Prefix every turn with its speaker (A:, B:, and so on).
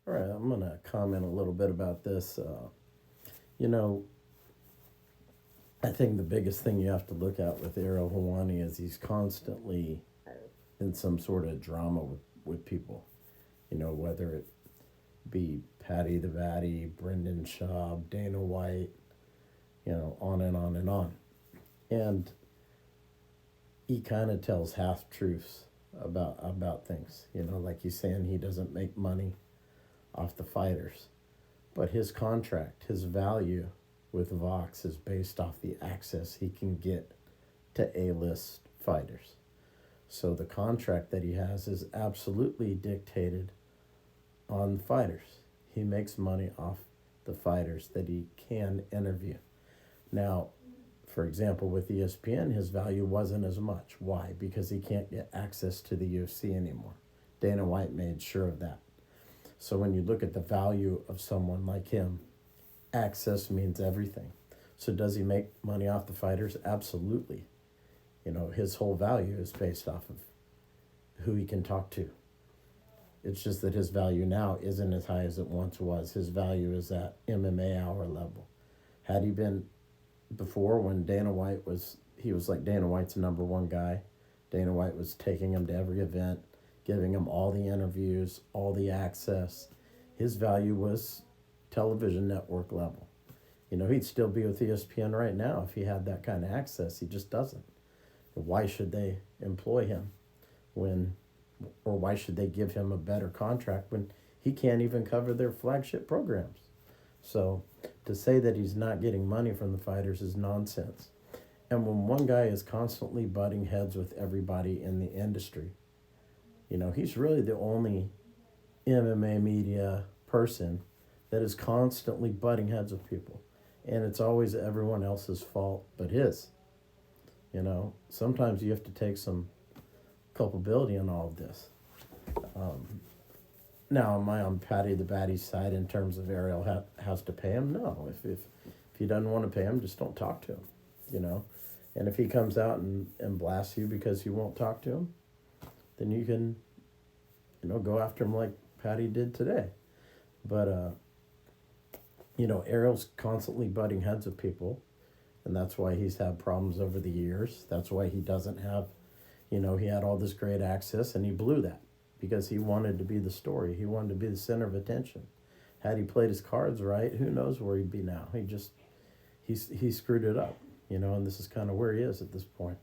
A: All right, I'm going to comment a little bit about this. You know, I think the biggest thing you have to look at with Ariel Helwani is he's constantly in some sort of drama with people. Whether it be Paddy the Baddy, Brendan Schaub, Dana White, on and on and on. And he kind of tells half truths about things. Like he's saying he doesn't make money off the fighters, but his contract, his value with Vox is based off the access he can get to A-list fighters. So the contract that he has is absolutely dictated on fighters. He makes money off the fighters that he can interview. Now, for example, with ESPN, his value wasn't as much. Why? Because he can't get access to the UFC anymore. Dana White made sure of that. So when you look at the value of someone like him, access means everything. So does he make money off the fighters? Absolutely. His whole value is based off of who he can talk to. It's just that his value now isn't as high as it once was. His value is at MMA hour level. Had he been before, when he was like Dana White's number one guy. Dana White was taking him to every event, giving him all the interviews, all the access. His value was television network level. He'd still be with ESPN right now if he had that kind of access. He just doesn't. Why should they employ him or why should they give him a better contract when he can't even cover their flagship programs? So to say that he's not getting money from the fighters is nonsense. And when one guy is constantly butting heads with everybody in the industry, he's really the only MMA media person that is constantly butting heads with people. And it's always everyone else's fault but his. Sometimes you have to take some culpability in all of this. Now, am I on Paddy the Baddy's side in terms of Ariel has to pay him? No. If he doesn't want to pay him, just don't talk to him, And if he comes out and blasts you because you won't talk to him, then you can, go after him like Paddy did today. But, Ariel's constantly butting heads with people, and that's why he's had problems over the years. That's why he doesn't have, he had all this great access, and he blew that because he wanted to be the story. He wanted to be the center of attention. Had he played his cards right, who knows where he'd be now. He screwed it up, and this is kind of where he is at this point.